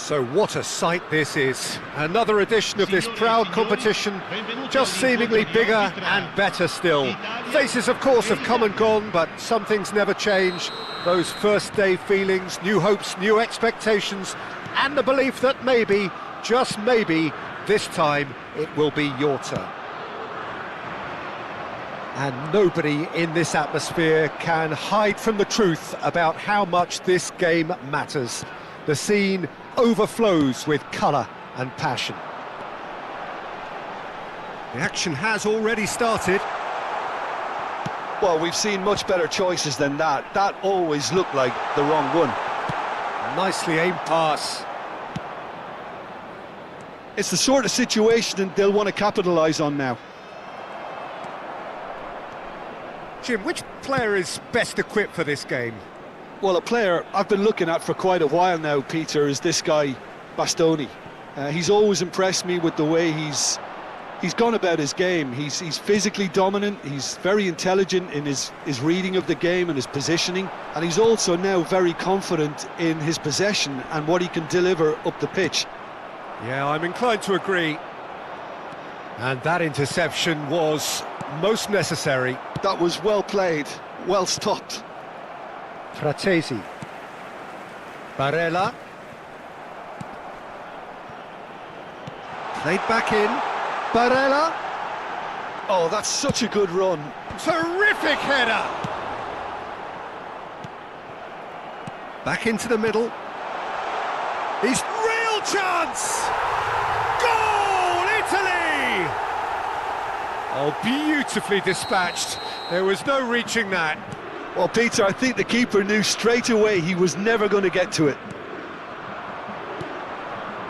So what a sight this is. Another edition of this proud competition, just seemingly bigger and better still. Faces, of course, have come and gone, but some things never change. Those first day feelings, new hopes, new expectations, and the belief that maybe, just maybe, this time it will be your turn. And nobody in this atmosphere can hide from the truth about how much this game matters. The scene overflows with colour and passion. The action has already started. Well, we've seen much better choices than that. That always looked like the wrong one. Nicely aimed pass. It's the sort of situation they'll want to capitalise on now. Jim, which player is best equipped for this game? Well, a player I've been looking at for quite a while now, Peter, is this guy, Bastoni. He's always impressed me with the way he's gone about his game. He's physically dominant, he's very intelligent in his reading of the game and his positioning, and he's also now very confident in his possession and what he can deliver up the pitch. Yeah, I'm inclined to agree. And that interception was most necessary. That was well played, well stopped. Fratesi. Barella. Played back in. Barella. Oh, that's such a good run. Terrific header. Back into the middle. He's real chance. Goal, Italy! Oh, beautifully dispatched. There was no reaching that. Well, Peter, I think the keeper knew straight away he was never going to get to it.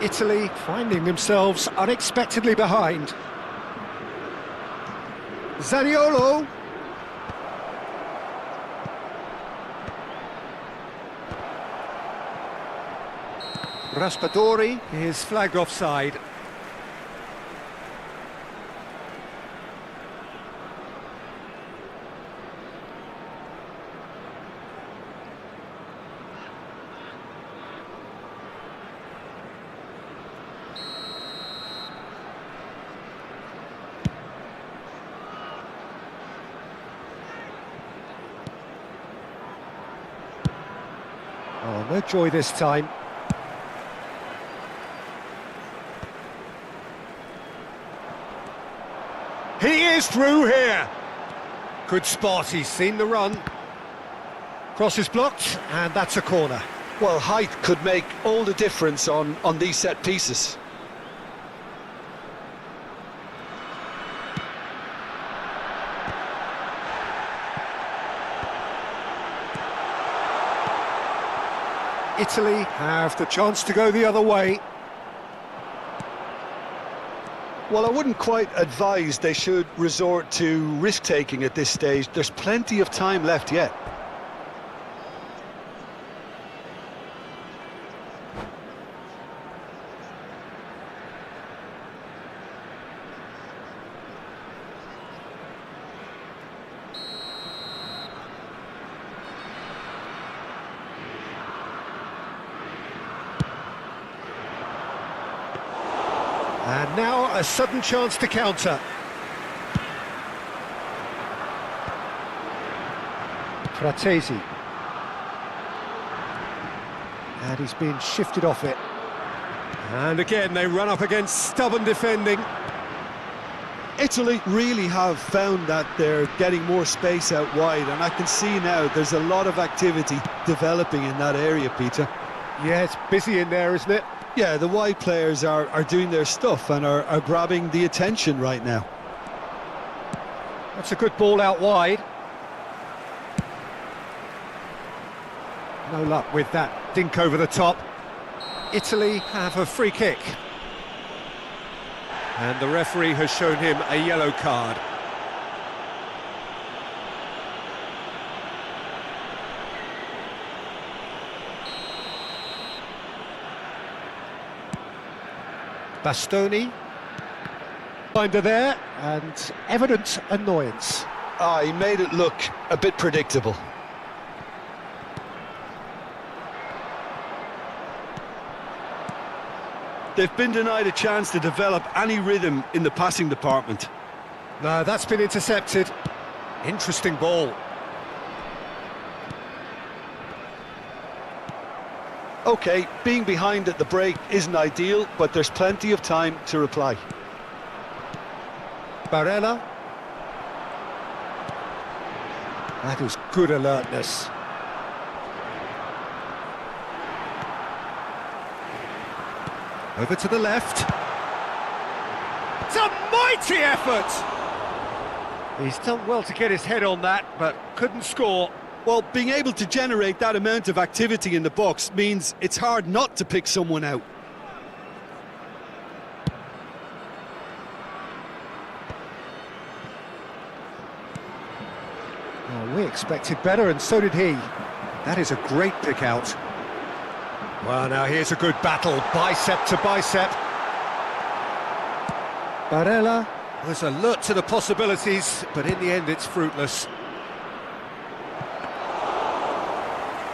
Italy finding themselves unexpectedly behind. Zaniolo. Raspadori is flagged offside. Oh, no joy this time. He is through here. Good spot, he's seen the run. Cross is blocked, and that's a corner. Well, height could make all the difference on these set pieces. Italy have the chance to go the other way. Well, I wouldn't quite advise they should resort to risk-taking at this stage. There's plenty of time left yet. And now a sudden chance to counter. Fratesi. And he's been shifted off it. And again they run up against stubborn defending. Italy really have found that they're getting more space out wide, and I can see now there's a lot of activity developing in that area, Peter. Yeah, it's busy in there, isn't it? Yeah, the wide players are doing their stuff and are grabbing the attention right now. That's a good ball out wide. No luck with that dink over the top. Italy have a free kick. And the referee has shown him a yellow card. Bastoni. Finder there, and evident annoyance. He made it look a bit predictable. They've been denied a chance to develop any rhythm in the passing department. No, that's been intercepted. Interesting ball. OK, being behind at the break isn't ideal, but there's plenty of time to reply. Barella. That was good alertness. Over to the left. It's a mighty effort! He's done well to get his head on that, but couldn't score. Well, being able to generate that amount of activity in the box means it's hard not to pick someone out. Oh, we expected better, and so did he. That is a great pick out. Well, now here's a good battle, bicep to bicep. Barella was alert to the possibilities, but in the end it's fruitless.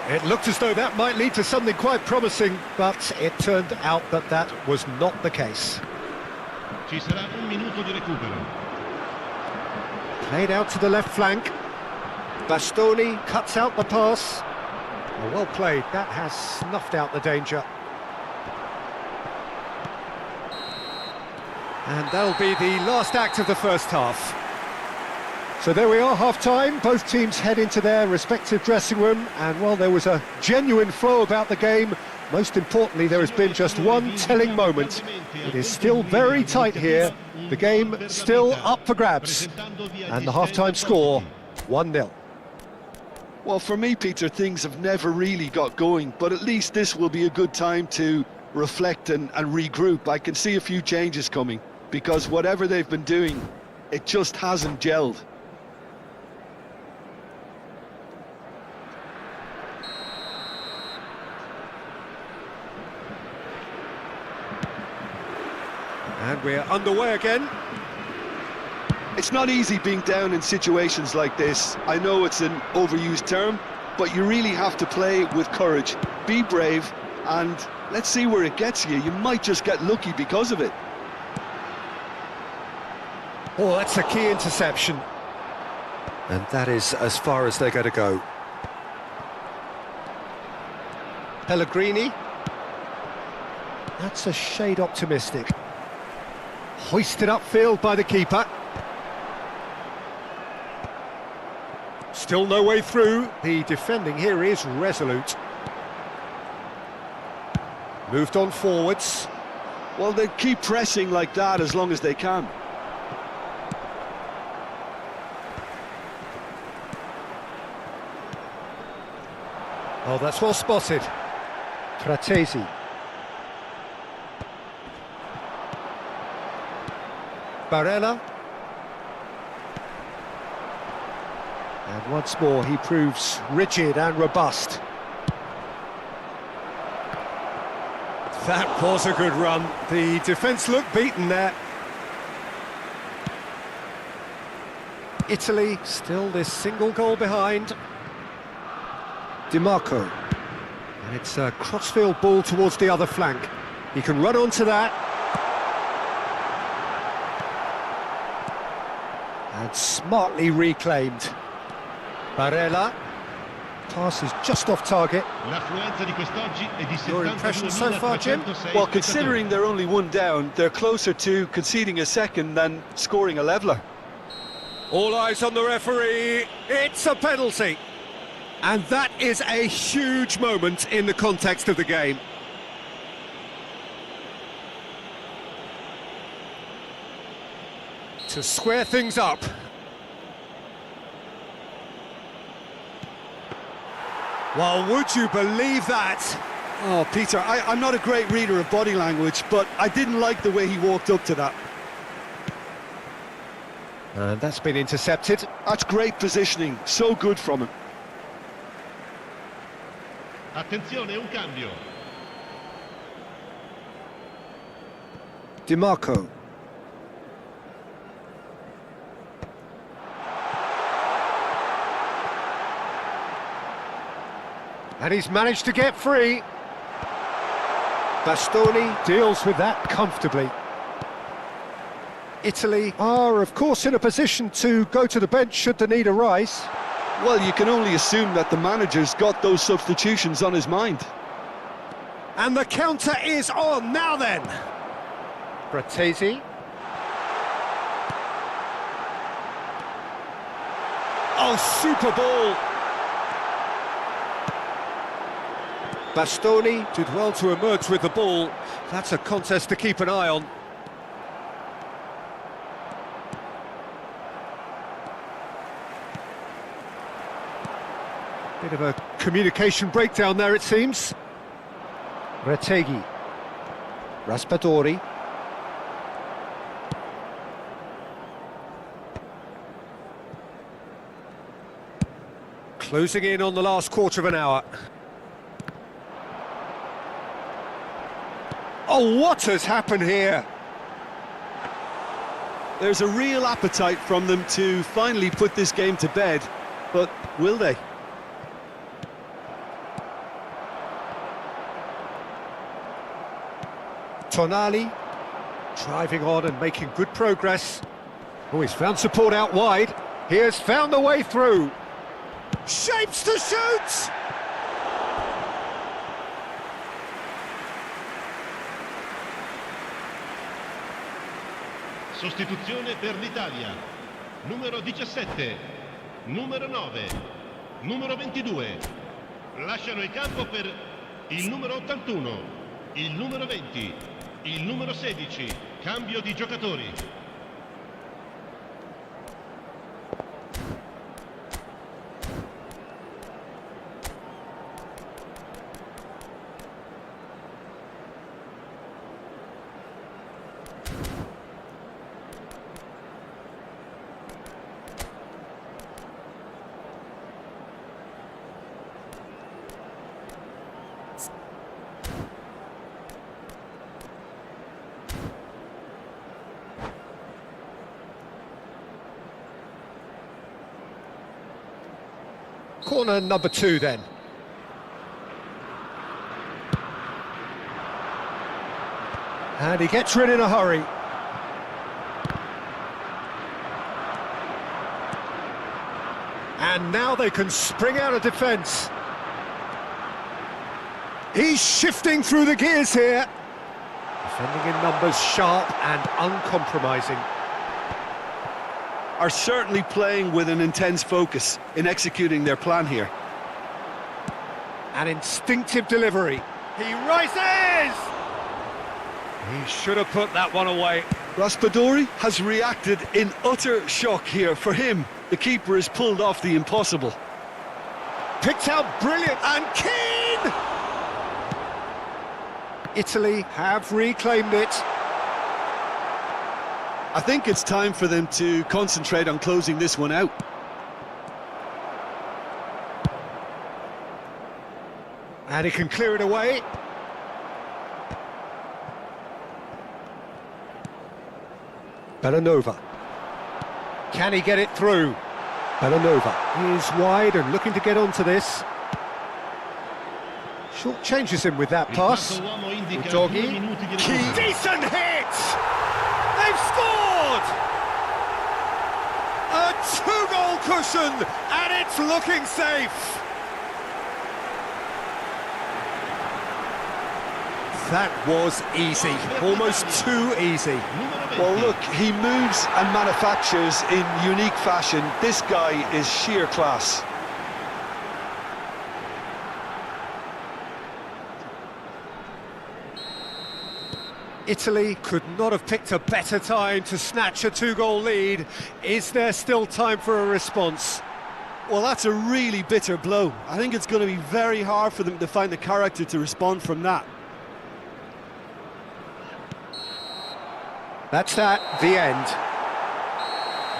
It looked as though that might lead to something quite promising, but it turned out that that was not the case. Ci sarà un minuto di recupero. Played out to the left flank. Bastoni cuts out the pass. Oh, well played, that has snuffed out the danger. And that'll be the last act of the first half. So there we are, half-time. Both teams head into their respective dressing room, and well, there was a genuine flow about the game. Most importantly, there has been just one telling moment. It is still very tight here. The game still up for grabs. And the half-time score, 1-0. Well, for me, Peter, things have never really got going, but at least this will be a good time to reflect and regroup. I can see a few changes coming, because whatever they've been doing, it just hasn't gelled. And we're underway again. It's not easy being down in situations like this. I know it's an overused term, but you really have to play with courage. Be brave, and let's see where it gets you. You might just get lucky because of it. Oh, that's a key interception. And that is as far as they're going to go. Pellegrini. That's a shade optimistic. Hoisted upfield by the keeper. Still no way through. The defending here is resolute. Moved on forwards. Well, they keep pressing like that as long as they can. Oh, that's well spotted. Fratesi. Barella. And once more he proves rigid and robust. That was a good run. The defence looked beaten there. Italy still this single goal behind. Di Marco. And it's a crossfield ball towards the other flank. He can run onto that. And smartly reclaimed. Barella. Pass is just off target. Your impression so far, Jim? Well, considering they're only one down, they're closer to conceding a second than scoring a leveller. All eyes on the referee. It's a penalty. And that is a huge moment in the context of the game. To square things up. Well, would you believe that? Oh, Peter, I'm not a great reader of body language, but I didn't like the way he walked up to that. And that's been intercepted. That's great positioning, so good from him. Attenzione, un cambio. Di Marco. And he's managed to get free. Bastoni deals with that comfortably. Italy are, of course, in a position to go to the bench should the need arise. Well, you can only assume that the manager's got those substitutions on his mind. And the counter is on, now then! Bratesi. Oh, super ball! Bastoni did well to emerge with the ball. That's a contest to keep an eye on. Bit of a communication breakdown there, it seems. Retegui. Raspadori. Closing in on the last quarter of an hour. Oh, what has happened here? There's a real appetite from them to finally put this game to bed, but will they? Tonali, driving on and making good progress. Oh, he's found support out wide. He has found the way through. Shapes to shoot! Sostituzione per l'Italia. Numero 17, numero 9, numero 22. Lasciano il campo per il numero 81, il numero 20, il numero 16. Cambio di giocatori. Corner number 2 then. And he gets rid in a hurry. And now they can spring out of defence. He's shifting through the gears here. Defending in numbers, sharp and uncompromising. Are certainly playing with an intense focus in executing their plan here. An instinctive delivery. He rises! He should have put that one away. Raspadori has reacted in utter shock here. For him, the keeper has pulled off the impossible. Picked out brilliant and keen! Italy have reclaimed it. I think it's time for them to concentrate on closing this one out. And he can clear it away. Bellanova. Can he get it through? Bellanova is wide and looking to get onto this. Short changes him with that pass. Doggy. Key. Decent hit! They've scored! A 2-goal cushion, and it's looking safe. That was easy, almost too easy. Well, look, he moves and manufactures in unique fashion. This guy is sheer class. Italy could not have picked a better time to snatch a 2-goal lead. Is there still time for a response? Well, that's a really bitter blow. I think it's going to be very hard for them to find the character to respond from that. That's that, the end.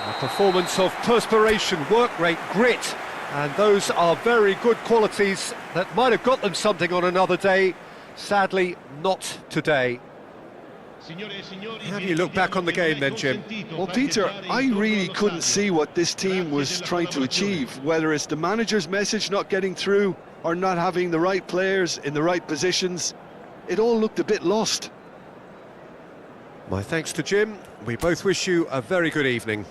A performance of perspiration, work rate, grit, and those are very good qualities that might have got them something on another day. Sadly, not today. How do you look back on the game then, Jim? Well, Peter, I really couldn't see what this team was trying to achieve, whether it's the manager's message not getting through or not having the right players in the right positions. it all looked a bit lost. My thanks to Jim. We both wish you a very good evening.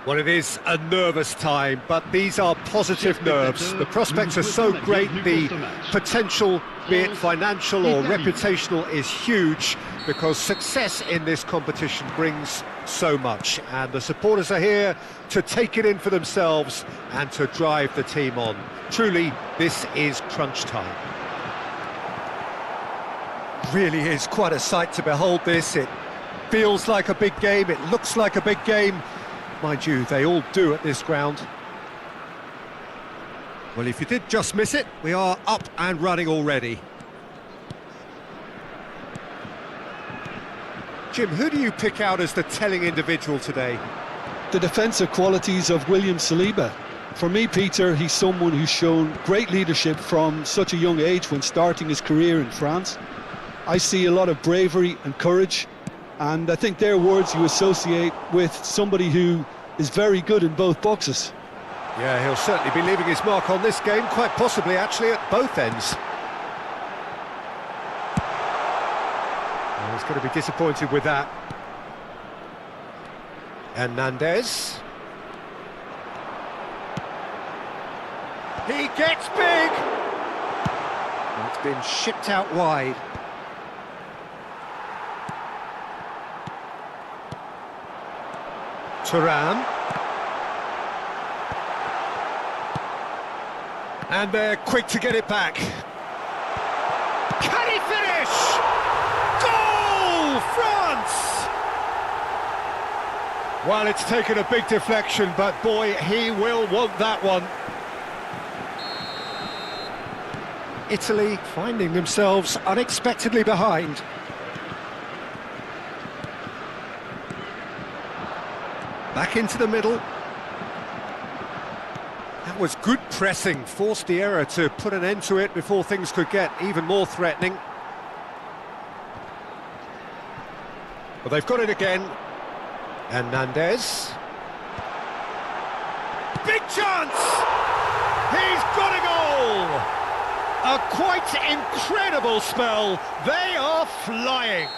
Well, it is a nervous time, but these are positive nerves. The prospects are so great, the potential, be it financial or reputational, is huge, because success in this competition brings so much. And the supporters are here to take it in for themselves and to drive the team on. Truly, this is crunch time. Really is quite a sight to behold this. It feels like a big game, it looks like a big game. Mind you, they all do at this ground. Well, if you did just miss it, we are up and running already. Jim, who do you pick out as the telling individual today? The defensive qualities of William Saliba. For me, Peter, he's someone who's shown great leadership from such a young age when starting his career in France. I see a lot of bravery and courage, and I think they're words you associate with somebody who is very good in both boxes. Yeah, he'll certainly be leaving his mark on this game, quite possibly actually at both ends. Well, he's going to be disappointed with that. Hernandez. He gets big! And it's been shipped out wide. Thuram. And they're quick to get it back. Can he finish? Goal, France! Well, it's taken a big deflection, but boy, he will want that one. Italy finding themselves unexpectedly behind. Back into the middle. That was good pressing, forced the error to put an end to it before things could get even more threatening. But they've got it again. Hernandez. Big chance! He's got a goal! A quite incredible spell. They are flying.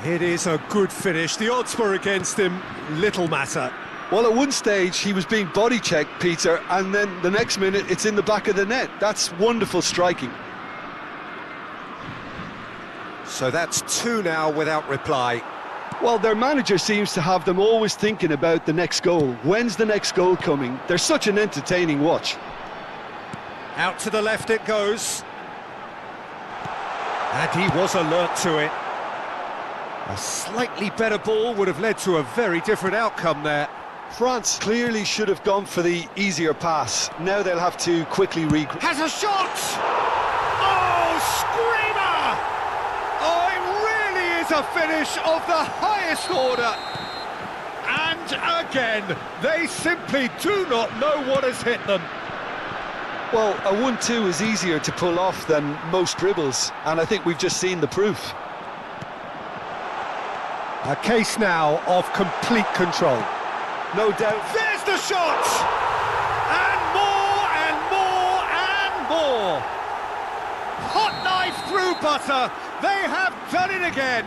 It is a good finish. The odds were against him. Little matter. Well, at one stage he was being body checked, Peter, and then the next minute it's in the back of the net. That's wonderful striking. So that's two now without reply. Well, their manager seems to have them always thinking about the next goal. When's the next goal coming? They're such an entertaining watch. Out to the left it goes. And he was alert to it. A slightly better ball would have led to a very different outcome there. France clearly should have gone for the easier pass. Now they'll have to quickly regroup. Has a shot! Oh, screamer! Oh, it really is a finish of the highest order. And again, they simply do not know what has hit them. Well, a 1-2 is easier to pull off than most dribbles, and I think we've just seen the proof. A case now of complete control. No doubt. There's the shot! And more, and more, and more! Hot knife through butter! They have done it again!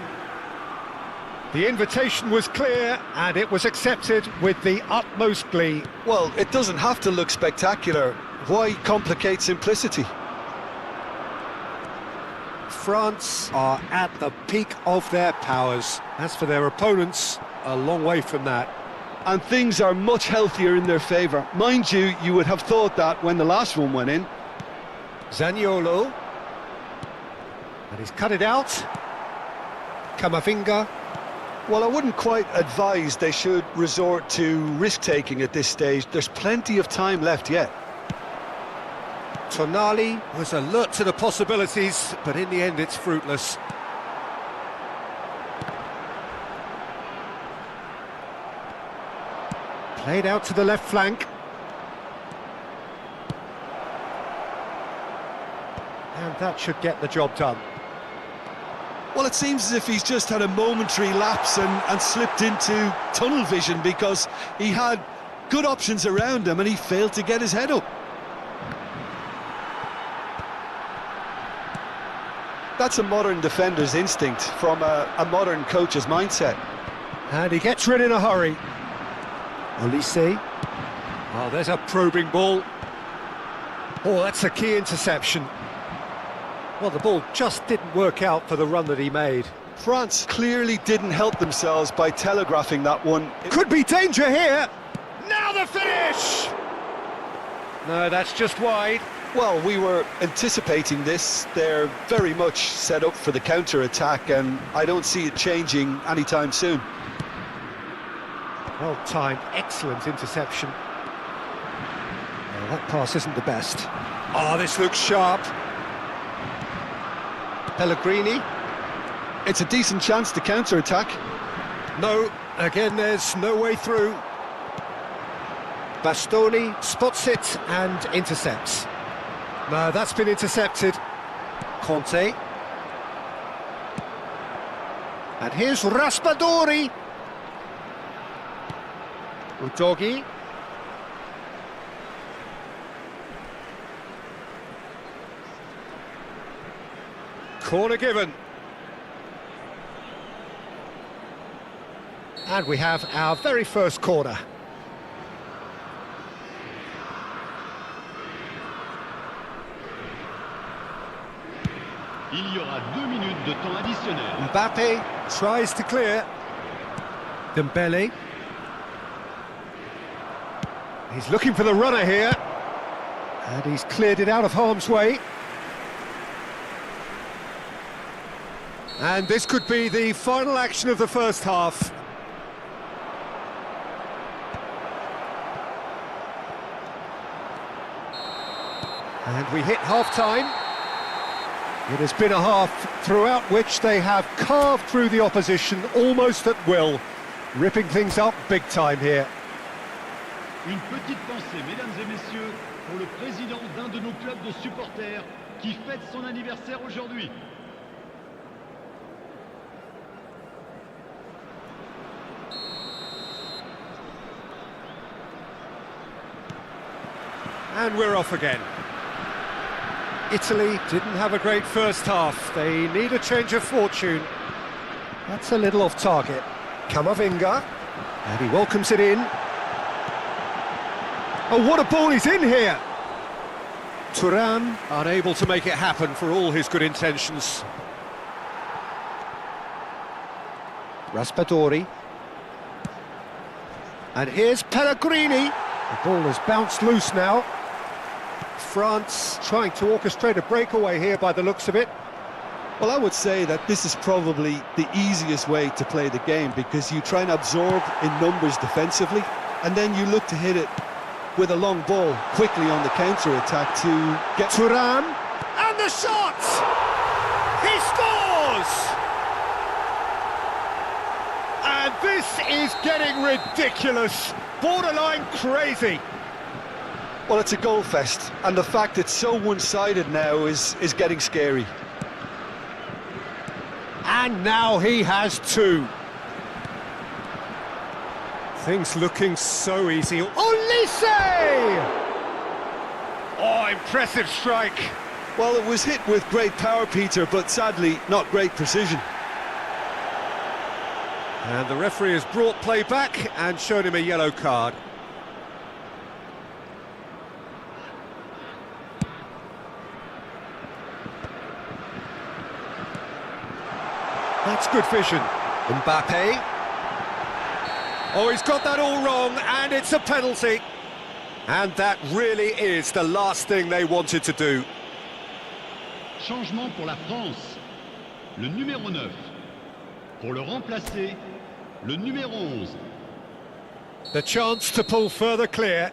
The invitation was clear, and it was accepted with the utmost glee. Well, it doesn't have to look spectacular. Why complicate simplicity? France are at the peak of their powers. As for their opponents, a long way from that. And things are much healthier in their favour. Mind you, you would have thought that when the last one went in. Zaniolo. And he's cut it out. Camavinga. Well, I wouldn't quite advise they should resort to risk-taking at this stage. There's plenty of time left yet. Tonali was alert to the possibilities, but in the end it's fruitless. Played out to the left flank. And that should get the job done. Well, it seems as if he's just had a momentary lapse and slipped into tunnel vision, because he had good options around him and he failed to get his head up. That's a modern defender's instinct from a modern coach's mindset. And he gets rid in a hurry. Olise. Oh, there's a probing ball. Oh, that's a key interception. Well, the ball just didn't work out for the run that he made. France clearly didn't help themselves by telegraphing that one. Could be danger here. Now the finish! No, that's just wide. Well, we were anticipating this. They're very much set up for the counter-attack, and I don't see it changing anytime soon. Well timed, excellent interception. Well, that pass isn't the best. Oh, this looks sharp. Pellegrini. It's a decent chance to counter-attack. No, again there's no way through. Bastoni spots it and intercepts. No, that's been intercepted. Conte. And here's Raspadori. Udogi. Corner given. And we have our very first corner. Il y aura 2 minutes de temps additionnel. Mbappe tries to clear. Dembele. He's looking for the runner here. And he's cleared it out of harm's way. And this could be the final action of the first half. And we hit half-time. It has been a half throughout which they have carved through the opposition almost at will. ripping things up big time here. Une petite pensée, mesdames et messieurs, pour le président d'un de nos clubs de supporters qui fête son anniversaire aujourd'hui. And we're off again. Italy didn't have a great first half. They need a change of fortune. That's a little off target. Camavinga, and he welcomes it in. Oh, what a ball he's in here! Thuram, unable to make it happen for all his good intentions. Raspadori. And here's Pellegrini. The ball has bounced loose now. France trying to orchestrate a breakaway here by the looks of it. Well, I would say that this is probably the easiest way to play the game, because you try and absorb in numbers defensively, and then you look to hit it with a long ball quickly on the counter-attack to get... Thuram, and the shot! He scores! And this is getting ridiculous, borderline crazy. Well, it's a goal fest, and the fact it's so one-sided now is getting scary. And now he has two. Things looking so easy. Olise! Oh, impressive strike. Well, it was hit with great power, Peter, but sadly not great precision. And the referee has brought play back and shown him a yellow card. That's good vision. Mbappe. Oh, he's got that all wrong, and it's a penalty. And that really is the last thing they wanted to do. Changement pour la France. Le numéro 9. Pour le remplacer, le numéro 11. The chance to pull further clear.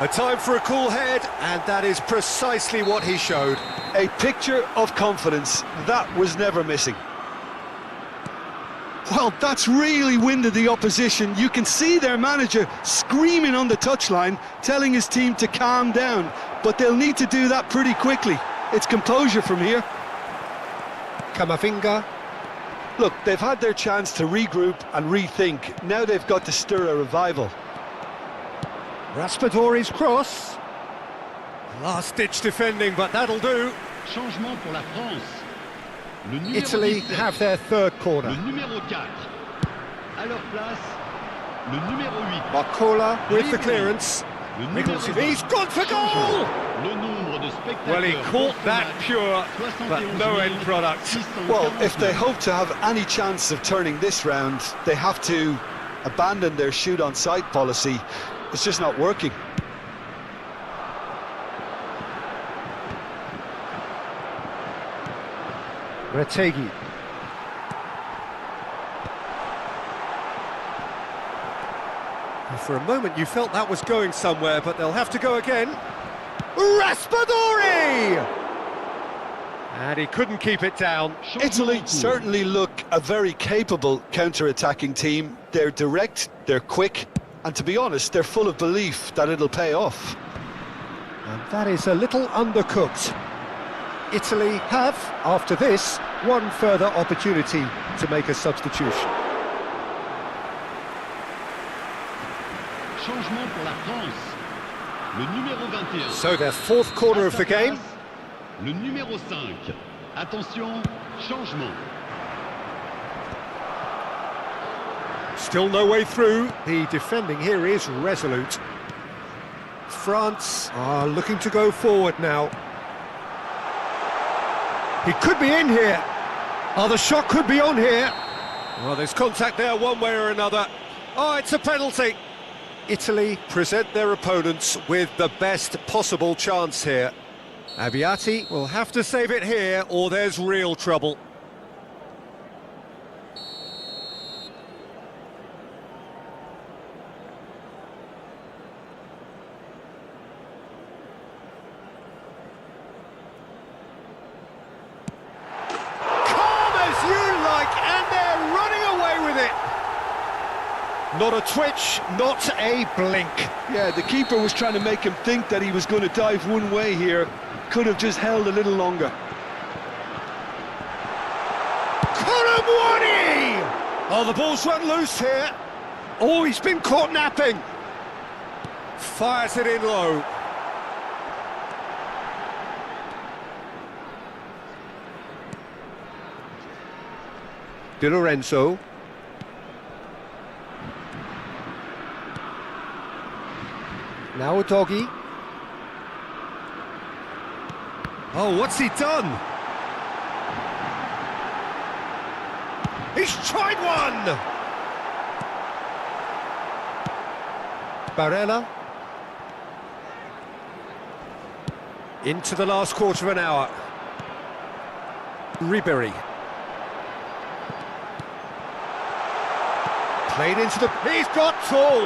A time for a cool head, and that is precisely what he showed. A picture of confidence that was never missing. Well, that's really winded the opposition. You can see their manager screaming on the touchline, telling his team to calm down, but they'll need to do that pretty quickly. It's composure from here. Camavinga. Look, they've had their chance to regroup and rethink. Now they've got to stir a revival. Raspadori's cross. Last-ditch defending, but that'll do. Changement pour la France. Le numéro Italy 17, have their third corner. le numéro 4. À leur place, le numéro 8. Barcola with the clearance. Le numéro 20. He's gone for goal! Le nombre de spectateurs. Well, he caught that pure, but no end product. Well, if they hope to have any chance of turning this round, they have to abandon their shoot-on-sight policy. It's just not working. Retegi. For a moment you felt that was going somewhere, but they'll have to go again. Raspadori! And he couldn't keep it down. Italy certainly look a very capable counter-attacking team. They're direct, they're quick, and to be honest, they're full of belief that it'll pay off. And that is a little undercooked. Italy have, after this, one further opportunity to make a substitution. Changement pour la France. Le numéro 21. So their fourth corner of the game. Le numéro 5. Attention, changement. Still no way through. The defending here is resolute. France are looking to go forward now. He could be in here. Oh, the shot could be on here. Well, there's contact there one way or another. Oh, it's a penalty. Italy present their opponents with the best possible chance here. Abbiati will have to save it here, or there's real trouble. Not a twitch, not a blink. Yeah, the keeper was trying to make him think that he was going to dive one way here. Could have just held a little longer. Oh, the ball's run loose here. Oh, he's been caught napping. Fires it in low. Di Lorenzo. Now a doggy. Oh, what's he done? He's tried one! Barella. Into the last quarter of an hour. Ribery. Played into the... He's got Toll!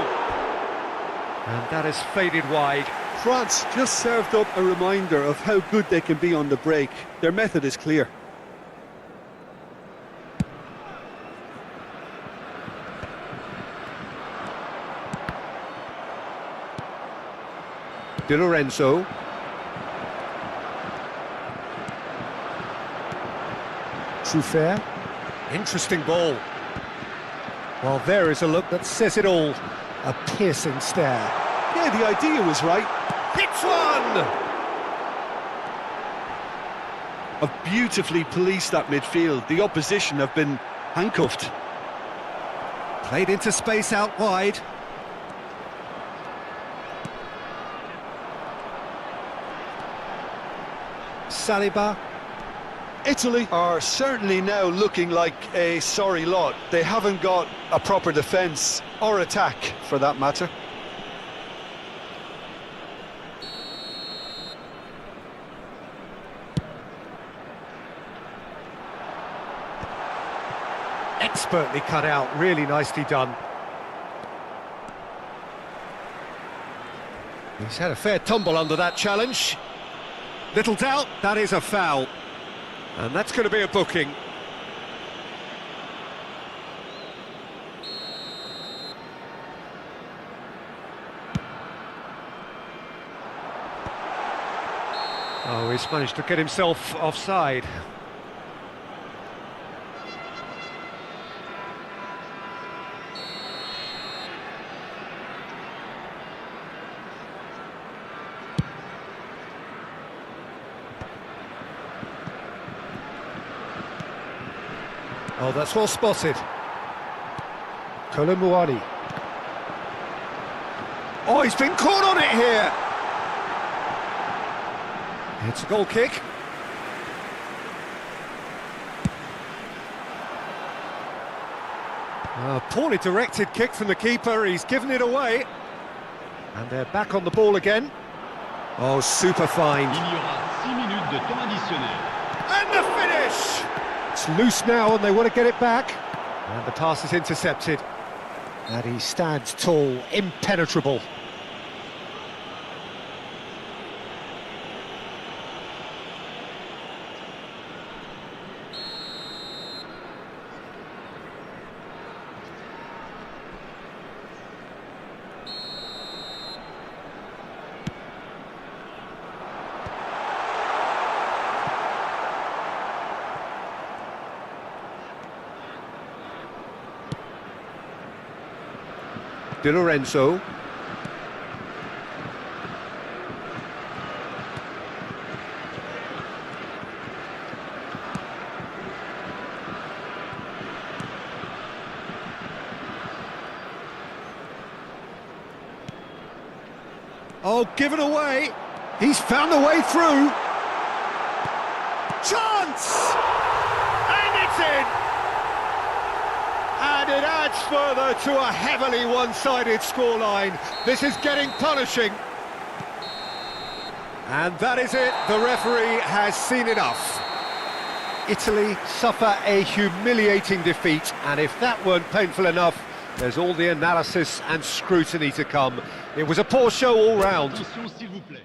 And that has faded wide. France just served up a reminder of how good they can be on the break. Their method is clear. Di Lorenzo. Truffert. Interesting ball. Well, there is a look that says it all. A piercing stare. Yeah, the idea was right. Hits one! Have beautifully policed that midfield. The opposition have been handcuffed. Played into space out wide. Saliba. Italy are certainly now looking like a sorry lot. They haven't got a proper defence or attack, for that matter. Expertly cut out, really nicely done. He's had a fair tumble under that challenge. Little doubt, that is a foul. And that's going to be a booking. Oh, he's managed to get himself offside. Oh, that's well spotted. Colomboani. Oh, he's been caught on it here. It's a goal kick. A poorly directed kick from the keeper. He's given it away. And they're back on the ball again. Oh, super fine. Il y aura 6 minutes de temps additionnel. And the finish! It's loose now and they want to get it back. And the pass is intercepted. And he stands tall, impenetrable. Di Lorenzo. Oh, given away. He's found a way through. Chance! And it's in! And it adds further to a heavily one-sided scoreline. This is getting punishing. And that is it. The referee has seen enough. Italy suffer a humiliating defeat, and if that weren't painful enough, there's all the analysis and scrutiny to come. It was a poor show all round. Attention, s'il vous plaît.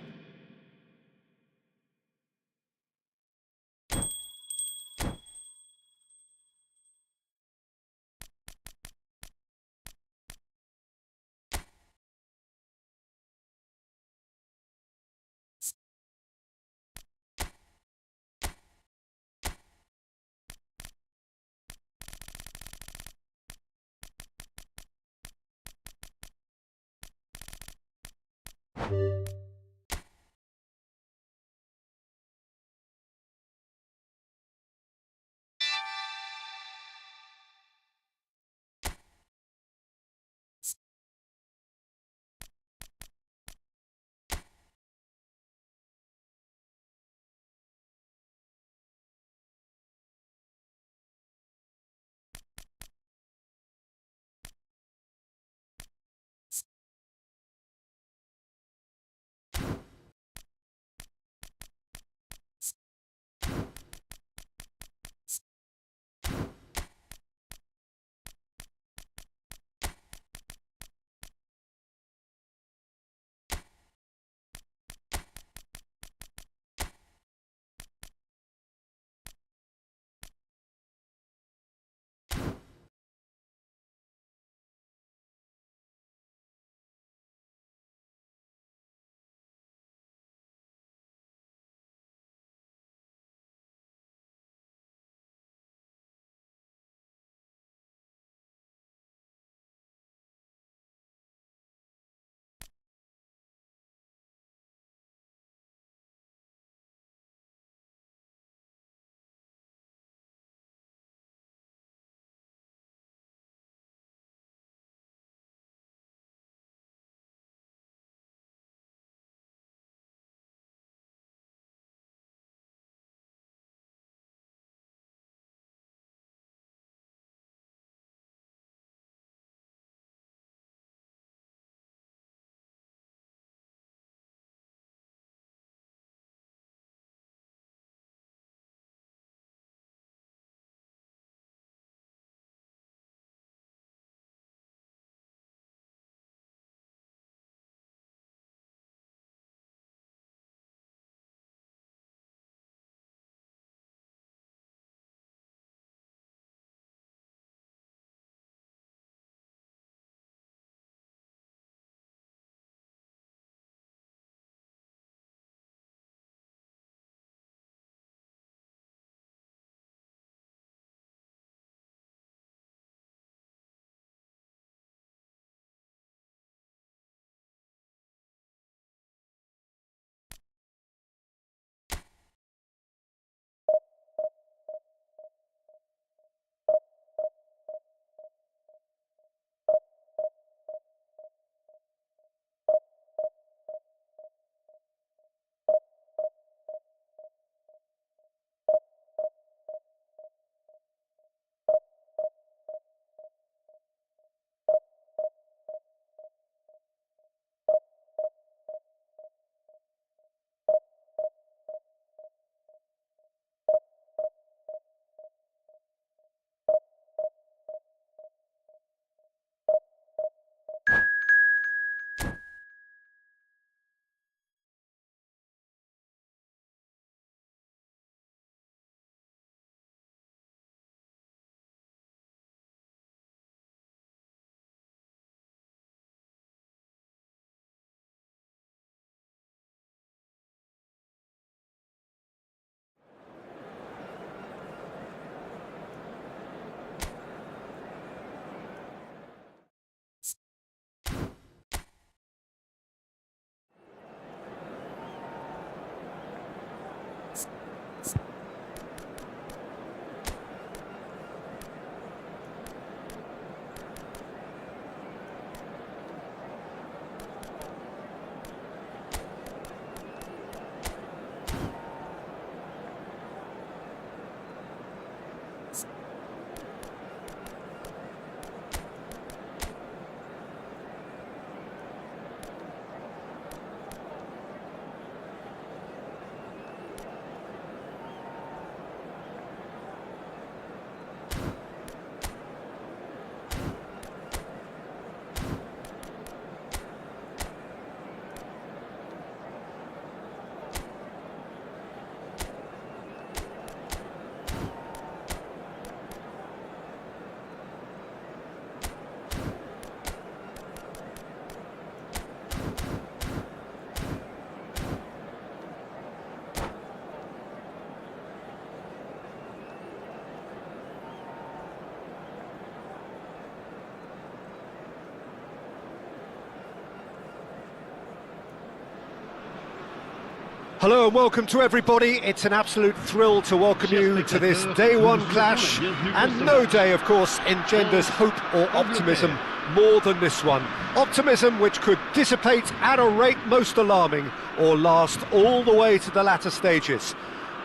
Hello and welcome to everybody. It's an absolute thrill to welcome you to this day one clash, and no day, of course, engenders hope or optimism more than this one. Optimism which could dissipate at a rate most alarming or last all the way to the latter stages.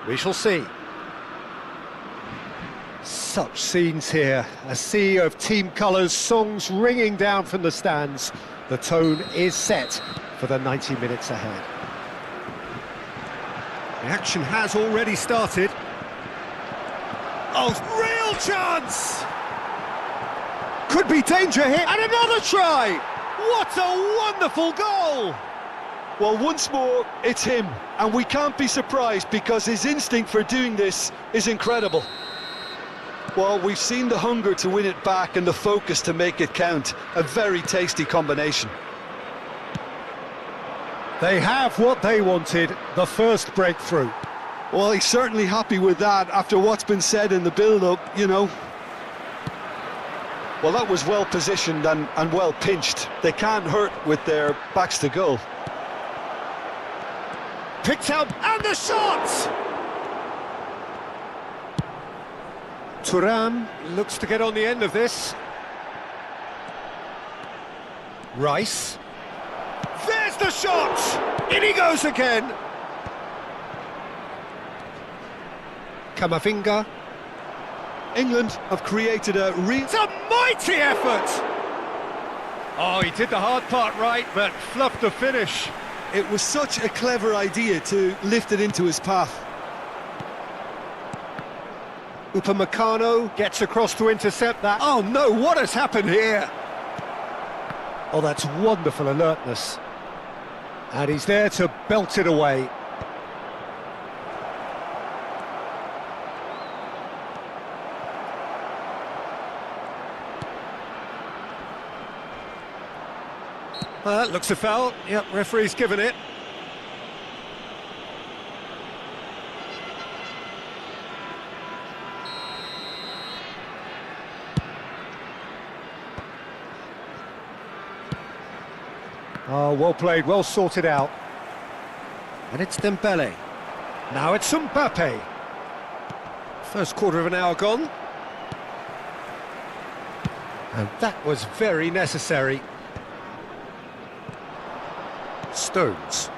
We shall see. Such scenes here, a sea of team colours, songs ringing down from the stands. The tone is set for the 90 minutes ahead. The action has already started. Oh, real chance! Could be danger here, and another try! What a wonderful goal! Well, once more, it's him, and we can't be surprised because his instinct for doing this is incredible. Well, we've seen the hunger to win it back and the focus to make it count. A very tasty combination. They have what they wanted, the first breakthrough. Well, he's certainly happy with that after what's been said in the build-up, you know. Well, that was well positioned and well pinched. They can't hurt with their backs to goal. Picked out, and the shot! Thuram looks to get on the end of this. Rice. There's the shot! In he goes again! Kamavinga. England have created a It's a mighty effort! Oh, he did the hard part right, but fluffed the finish. It was such a clever idea to lift it into his path. Upamecano gets across to intercept that. Oh no, what has happened here? Oh, that's wonderful alertness. And he's there to belt it away. That looks a foul. Yep, referee's given it. Oh, well played, well sorted out. And it's Dembele. Now it's Mbappe. First quarter of an hour gone. And that was very necessary. Stones.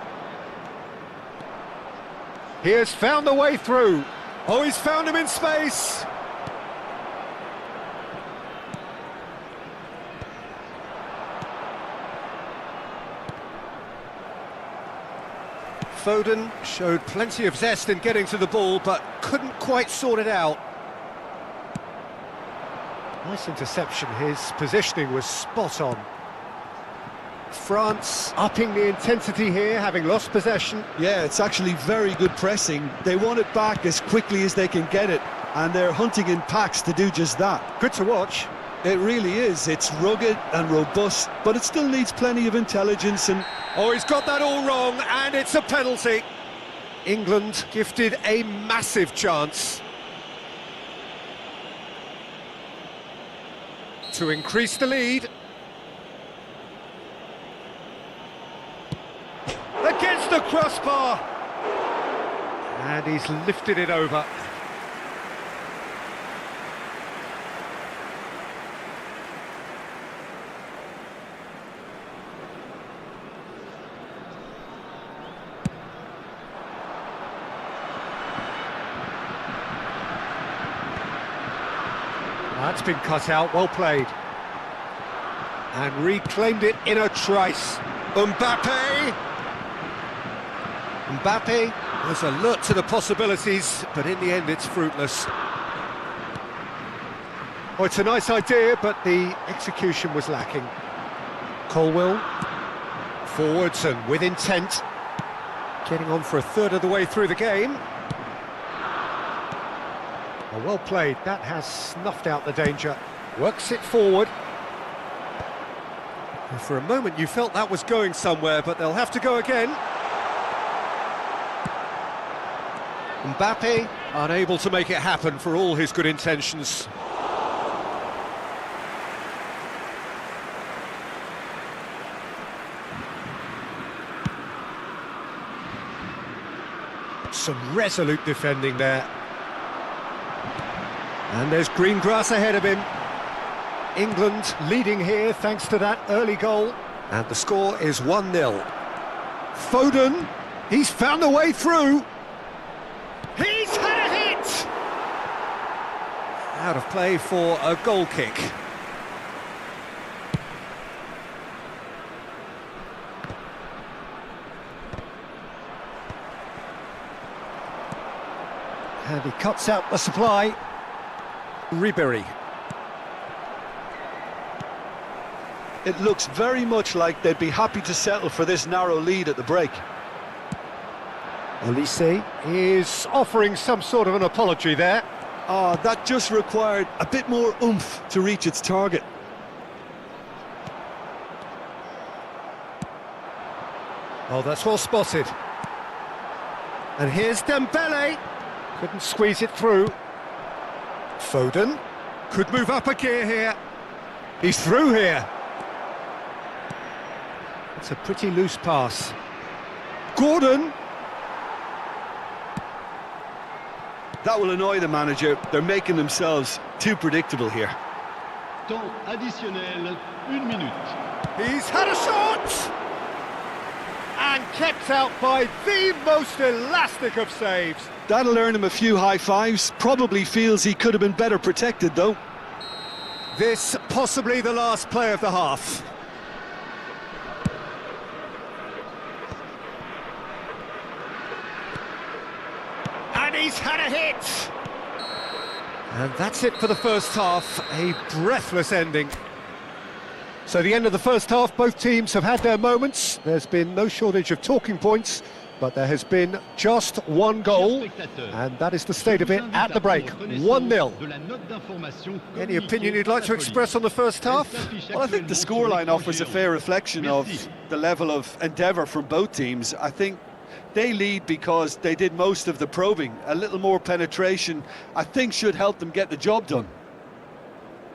He has found a way through. Oh, he's found him in space. Foden showed plenty of zest in getting to the ball, but couldn't quite sort it out. Nice interception, his positioning was spot on. France upping the intensity here, having lost possession. Yeah, it's actually very good pressing. They want it back as quickly as they can get it, and they're hunting in packs to do just that. Good to watch. It really is. It's rugged and robust, but it still needs plenty of intelligence and... Oh, he's got that all wrong, and it's a penalty. England gifted a massive chance to increase the lead. Against the crossbar. And he's lifted it over. That's been cut out, well played. And reclaimed it in a trice. Mbappe! Mbappe was alert to the possibilities, but in the end it's fruitless. Oh, it's a nice idea, but the execution was lacking. Colwill, forwards and with intent. Getting on for a third of the way through the game. Oh, well played, that has snuffed out the danger. Works it forward. And for a moment you felt that was going somewhere, but they'll have to go again. Mbappe unable to make it happen for all his good intentions. Some resolute defending there. And there's green grass ahead of him. England leading here thanks to that early goal. And the score is 1-0. Foden, he's found a way through. He's had a hit! Out of play for a goal kick. And he cuts out the supply. Ribery. It looks very much like they'd be happy to settle for this narrow lead at the break. Olise is offering some sort of an apology there. Oh, that just required a bit more oomph to reach its target. Oh, that's well spotted. And here's Dembele. Couldn't squeeze it through. Foden could move up a gear here. He's through here. It's a pretty loose pass. Gordon. That will annoy the manager. They're making themselves too predictable here. Temps additionnel, 1 minute. He's had a shot! And kept out by the most elastic of saves. That'll earn him a few high fives. Probably feels he could have been better protected, though. This possibly the last play of the half. And he's had a hit! And that's it for the first half, a breathless ending. So the end of the first half, both teams have had their moments. There's been no shortage of talking points, but there has been just one goal, and that is the state of it at the break, 1-0. Any opinion you'd like to express on the first half? Well, I think the scoreline offers a fair reflection of the level of endeavour from both teams. I think they lead because they did most of the probing. A little more penetration, I think, should help them get the job done.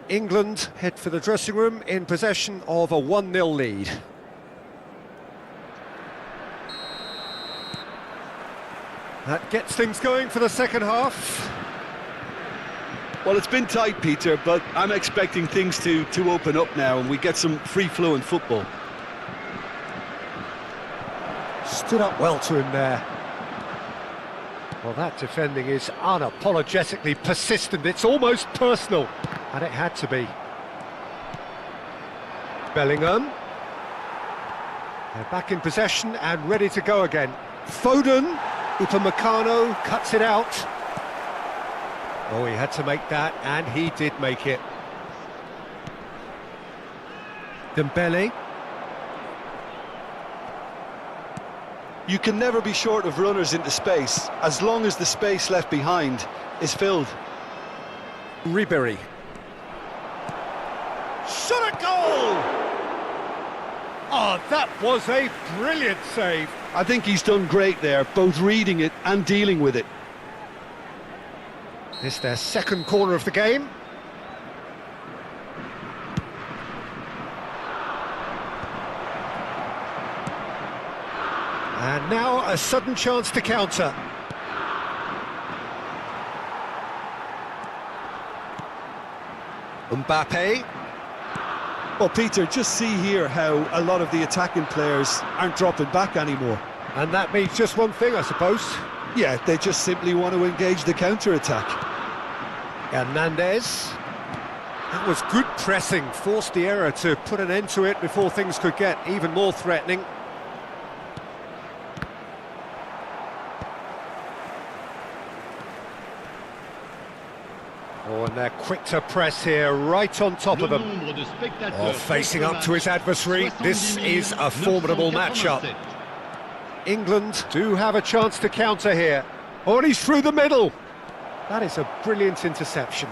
England head for the dressing room in possession of a 1-0 lead. That gets things going for the second half. Well, it's been tight, Peter, but I'm expecting things to open up now and we get some free-flowing football. Stood up well to him there. Well, that defending is unapologetically persistent. It's almost personal, and it had to be. Bellingham. They're back in possession and ready to go again. Foden. Upamecano cuts it out. Oh, he had to make that, and he did make it. Dembele. You can never be short of runners into space, as long as the space left behind is filled. Ribery. Shot a goal! Oh, that was a brilliant save. I think he's done great there, both reading it and dealing with it. It's their second corner of the game. And now a sudden chance to counter. Mbappe. Well, Peter, just see here how a lot of the attacking players aren't dropping back anymore. And that means just one thing, I suppose. Yeah, they just simply want to engage the counter-attack. Hernandez. That was good pressing, forced the error to put an end to it before things could get even more threatening. Oh, and they're quick to press here, right on top of them. Oh, facing up to his adversary, this is a formidable matchup. England do have a chance to counter here. Oh, and he's through the middle. That is a brilliant interception.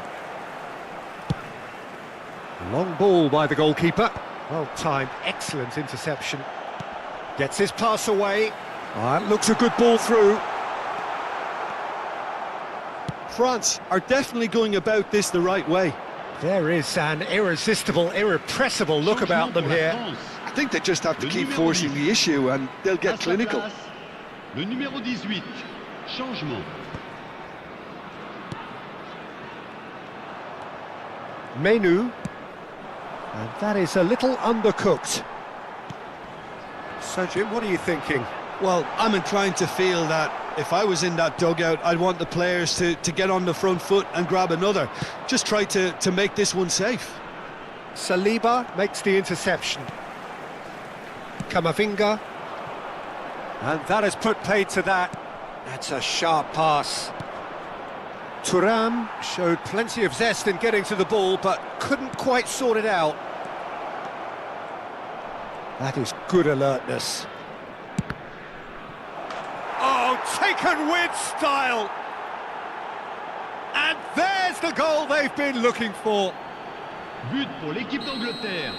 Long ball by the goalkeeper. Well timed, excellent interception. Gets his pass away. Oh, that looks a good ball through. France are definitely going about this the right way. There is an irresistible, irrepressible look about them here. I think they just have to keep forcing the issue and they'll get clinical. Le numéro 18. Changement. Menu. And that is a little undercooked. So, Jim, what are you thinking? Well, I'm inclined to feel that if I was in that dugout, I'd want the players to get on the front foot and grab another. Just try to make this one safe. Saliba makes the interception. Kamavinga. And that has put paid to that. That's a sharp pass. Thuram showed plenty of zest in getting to the ball, but couldn't quite sort it out. That is good alertness. Oh, taken with style! And there's the goal they've been looking for. But pour l'équipe d'Angleterre.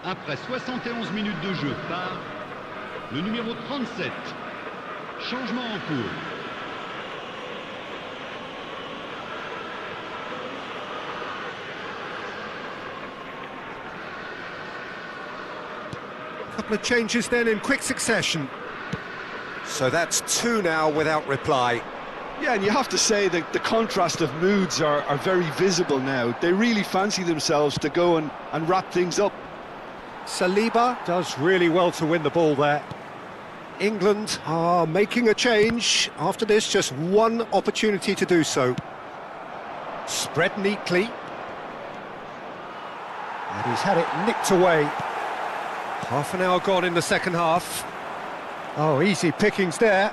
Après 71 minutes de jeu par le numéro 37. Changement en cours. Couple of changes then in quick succession. So that's two now without reply. Yeah, and you have to say that the contrast of moods are very visible now. They really fancy themselves to go and wrap things up. Saliba does really well to win the ball there. England are making a change. After this, just one opportunity to do so. Spread neatly. And he's had it nicked away. Half an hour gone in the second half. Oh, easy pickings there.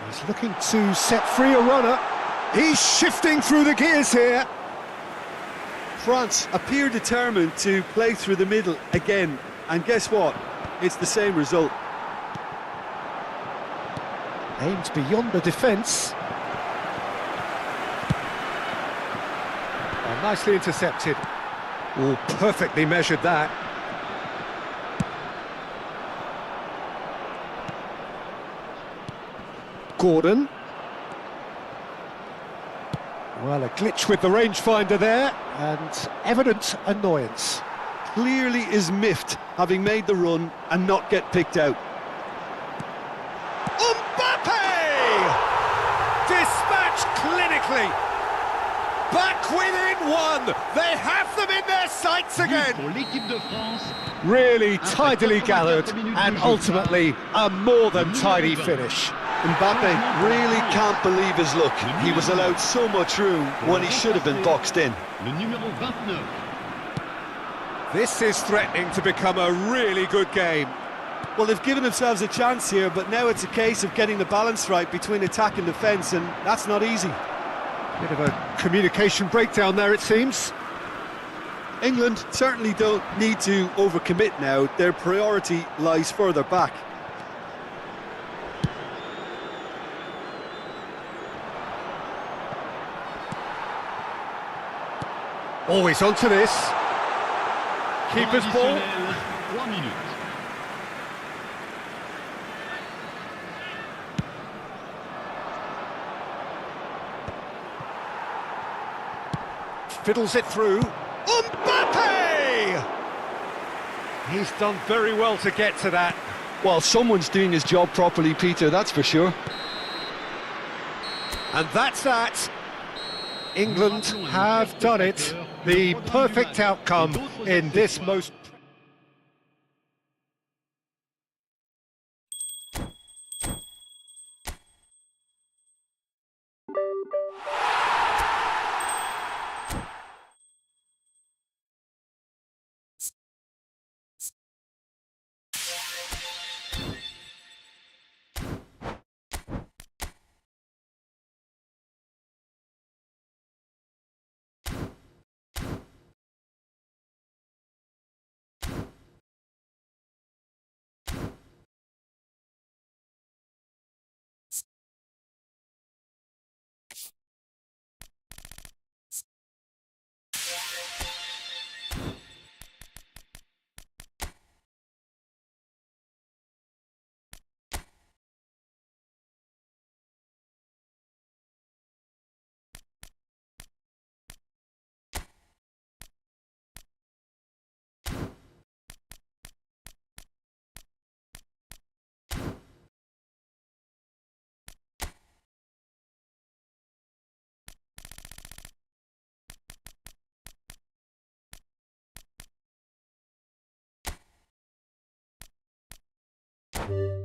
He's looking to set free a runner. He's shifting through the gears here. France appear determined to play through the middle again. And guess what? It's the same result. Aimed beyond the defence. Oh, nicely intercepted. Oh, perfectly measured that. Gordon. Well, a glitch with the rangefinder there, and evident annoyance. Clearly is miffed, having made the run and not get picked out. Mbappe! Dispatched clinically. Back within one. They have them in their sights again. Pour l'équipe de France. Really tidily gathered, and ultimately a more than tidy finish. Mbappe really can't believe his luck. He was allowed so much room when he should have been boxed in. Le numéro 29. This is threatening to become a really good game. Well, they've given themselves a chance here, but now it's a case of getting the balance right between attack and defence, and that's not easy. Bit of a communication breakdown there, it seems. England certainly don't need to overcommit now. Their priority lies further back. Always onto this. Keeper's ball. 3 minutes. Fiddles it through. Mbappe! He's done very well to get to that. Well, someone's doing his job properly, Peter, that's for sure. And that's that. England have done it. The perfect outcome in this most you